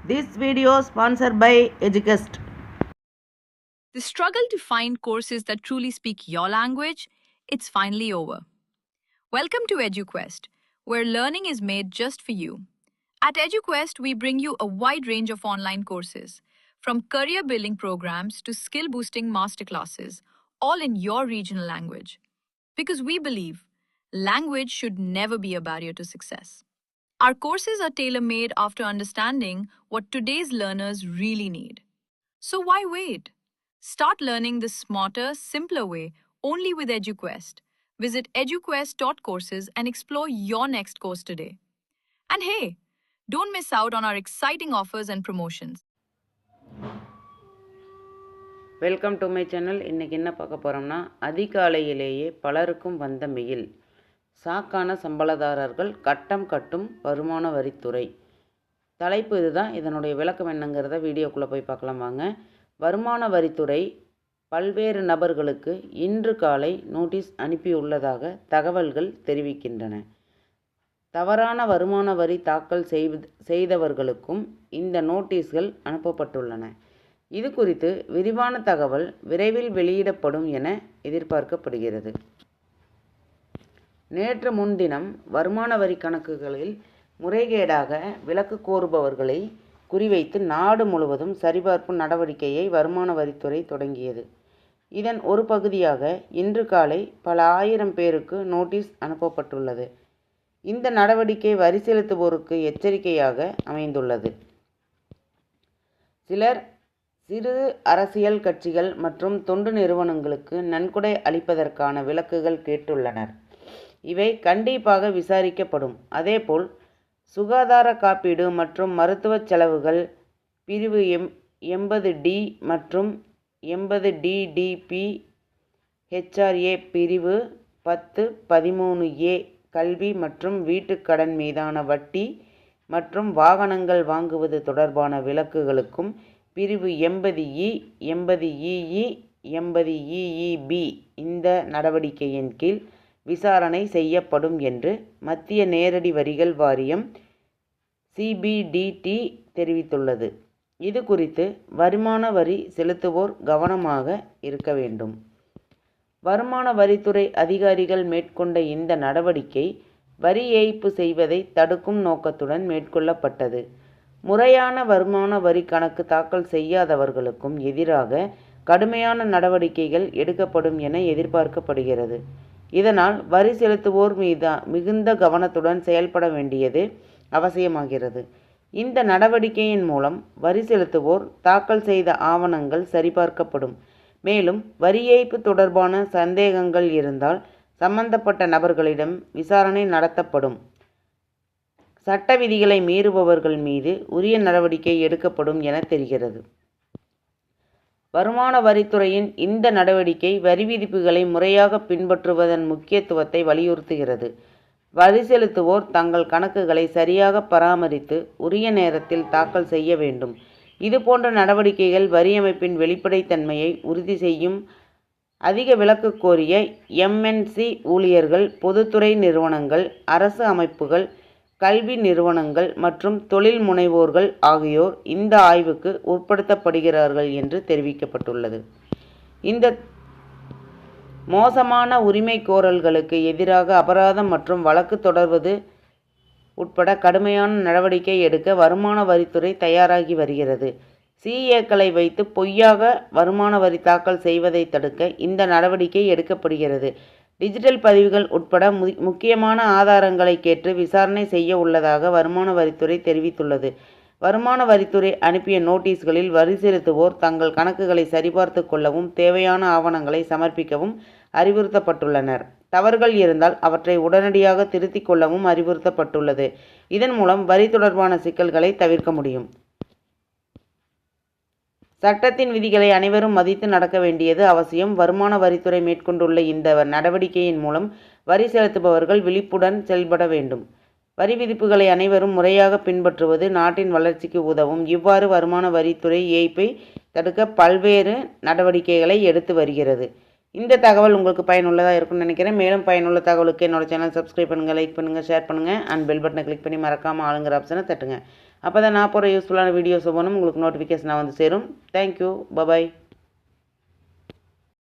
This video sponsored by Educast. The struggle to find courses that truly speak your language, it's finally over. Welcome to EduQuest, where learning is made just for you. At EduQuest, we bring you a wide range of online courses, from career building programs to skill boosting masterclasses, all in your regional language. Because we believe language should never be a barrier to success. Our courses are tailor made after understanding what today's learners really need. So why wait? Start learning the smarter, simpler way only with EduQuest. Visit eduquest.courses and explore your next course today. And hey, don't miss out on our exciting offers and promotions. Welcome to my channel. இன்றைக்கி என்ன பார்க்க போகிறோம்னா, அதிகாலையிலேயே பலருக்கும் வந்த mail. சாக்கான சம்பளதாரர்கள் கட்டம் கட்டும் வருமான வரித்துறை. தலைப்பு இதுதான். இதனுடைய விளக்கம் என்னங்கிறத வீடியோக்குள்ளே போய் பார்க்கலாம் வாங்க. வருமான வரித்துறை பல்வேறு நபர்களுக்கு இன்று காலை நோட்டீஸ் அனுப்பியுள்ளதாக தகவல்கள் தெரிவிக்கின்றன. தவறான வருமான வரி தாக்கல் செய்தவர்களுக்கும் இந்த நோட்டீஸ்கள் அனுப்பப்பட்டுள்ளன. இது குறித்து விரிவான தகவல் விரைவில் வெளியிடப்படும் என எதிர்பார்க்கப்படுகிறது. நேற்று முன்தினம் வருமான வரி கணக்குகளில் முறைகேடாக விலக்கு கோருபவர்களை குறிவைத்து நாடு முழுவதும் சரிபார்ப்பு நடவடிக்கையை வருமான வரித்துறை தொடங்கியது. இதன் ஒரு பகுதியாக இன்று காலை பல ஆயிரம் பேருக்கு நோட்டீஸ் அனுப்பப்பட்டுள்ளது. இந்த நடவடிக்கை வரி செலுத்துவோருக்கு எச்சரிக்கையாக அமைந்துள்ளது. சிலர் சிறு அரசியல் கட்சிகள் மற்றும் தொண்டு நிறுவனங்களுக்கு நன்கொடை அளிப்பதற்கான விலக்குகள் கேட்டுள்ளனர். இவை கண்டிப்பாக விசாரிக்கப்படும். அதேபோல் சுகாதார காப்பீடு மற்றும் மருத்துவ செலவுகள் பிரிவு 80D மற்றும் 80DDP HRA பிரிவு 10, 13A கல்வி மற்றும் வீட்டுக்கடன் மீதான வட்டி மற்றும் வாகனங்கள் வாங்குவது தொடர்பான விலக்குகளுக்கும் பிரிவு 80E, 80EE, 80EEB இந்த நடவடிக்கையின் கீழ் விசாரணை செய்யப்படும் என்று மத்திய நேரடி வரிகள் வாரியம் CBDT தெரிவித்துள்ளது. இது குறித்து வருமான வரி செலுத்துவோர் கவனமாக இருக்க வேண்டும். வருமான வரித்துறை அதிகாரிகள் மேற்கொண்ட இந்த நடவடிக்கை வரி ஏய்ப்பு செய்வதை தடுக்கும் நோக்கத்துடன் மேற்கொள்ளப்பட்டது. முறையான வருமான வரி கணக்கு தாக்கல் செய்யாதவர்களுக்கும் எதிராக கடுமையான நடவடிக்கைகள் எடுக்கப்படும் என எதிர்பார்க்கப்படுகிறது. இதனால் வரி செலுத்துவோர் மிகுந்த கவனத்துடன் செயல்பட வேண்டியது அவசியமாகிறது. இந்த நடவடிக்கையின் மூலம் வரி செலுத்துவோர் தாக்கல் செய்த ஆவணங்கள் சரிபார்க்கப்படும். மேலும் வரி ஏய்ப்பு தொடர்பான சந்தேகங்கள் இருந்தால் சம்பந்தப்பட்ட நபர்களிடம் விசாரணை நடத்தப்படும். சட்ட விதிகளை மீறுபவர்கள் மீது உரிய நடவடிக்கை எடுக்கப்படும் என தெரிகிறது. வருமான வரித்துறையின் இந்த நடவடிக்கை வரி விதிப்புகளை முறையாக பின்பற்றுவதன் முக்கியத்துவத்தை வலியுறுத்துகிறது. வரி செலுத்துவோர் தங்கள் கணக்குகளை சரியாக பராமரித்து உரிய நேரத்தில் தாக்கல் செய்ய வேண்டும். இதுபோன்ற நடவடிக்கைகள் வரி அமைப்பின் வெளிப்படைத்தன்மையை உறுதி செய்யும். அதிக விலக்கு கோரிய MNC ஊழியர்கள், பொதுத்துறை நிறுவனங்கள், அரசு அமைப்புகள், கல்வி நிறுவனங்கள் மற்றும் தொழில் முனைவோர்கள் ஆகியோர் இந்த ஆய்வுக்கு உட்படுத்தப்படுகிறார்கள் என்று தெரிவிக்கப்பட்டுள்ளது. இந்த மோசமான உரிமை கோரல்களுக்கு எதிராக அபராதம் மற்றும் வழக்கு தொடர்வது உட்பட கடுமையான நடவடிக்கை எடுக்க வருமான வரித்துறை தயாராகி வருகிறது. CAக்களை வைத்து பொய்யாக வருமான வரி தாக்கல் செய்வதை தடுக்க இந்த நடவடிக்கை எடுக்கப்படுகிறது. டிஜிட்டல் பதிவுகள் உட்பட முக்கியமான ஆதாரங்களை கேட்டு விசாரணை செய்ய உள்ளதாக வருமான வரித்துறை தெரிவித்துள்ளது. வருமான வரித்துறை அனுப்பிய நோட்டீஸ்களில் வரி செலுத்துவோர் தங்கள் கணக்குகளை சரிபார்த்து கொள்ளவும் தேவையான ஆவணங்களை சமர்ப்பிக்கவும் அறிவுறுத்தப்பட்டுள்ளனர். தவறுகள் இருந்தால் அவற்றை உடனடியாக திருத்திக் கொள்ளவும் அறிவுறுத்தப்பட்டுள்ளது. இதன் மூலம் வரி தொடர்பான சிக்கல்களை தவிர்க்க முடியும். சட்டத்தின் விதிகளை அனைவரும் மதித்து நடக்க வேண்டியது அவசியம். வருமான வரித்துறை மேற்கொண்டுள்ள இந்த நடவடிக்கையின் மூலம் வரி செலுத்துபவர்கள் விழிப்புடன் செயல்பட வேண்டும். வரி விதிப்புகளை அனைவரும் முறையாக பின்பற்றுவது நாட்டின் வளர்ச்சிக்கு உதவும். இவ்வாறு வருமான வரித்துறை ஏய்ப்பை தடுக்க பல்வேறு நடவடிக்கைகளை எடுத்து வருகிறது. இந்த தகவல் உங்களுக்கு பயனுள்ளதாக இருக்கும்னு நினைக்கிறேன். மேலும் பயனுள்ள தகவலுக்கு என்னோட சேனல் சப்ஸ்கிரைப் பண்ணுங்கள், லைக் பண்ணுங்கள், ஷேர் பண்ணுங்கள் அண்ட் பெல் பட்டனை கிளிக் பண்ணி மறக்காமல் ஆளுங்கிற ஆப்ஷனை தட்டுங்க. அப்போ தான் நான் போகிற யூஸ்ஃபுல்லான வீடியோஸ் ஒவ்வொன்றும் உங்களுக்கு நோட்டிஃபிகேஷனாக வந்து சேரும். Thank you, bye bye.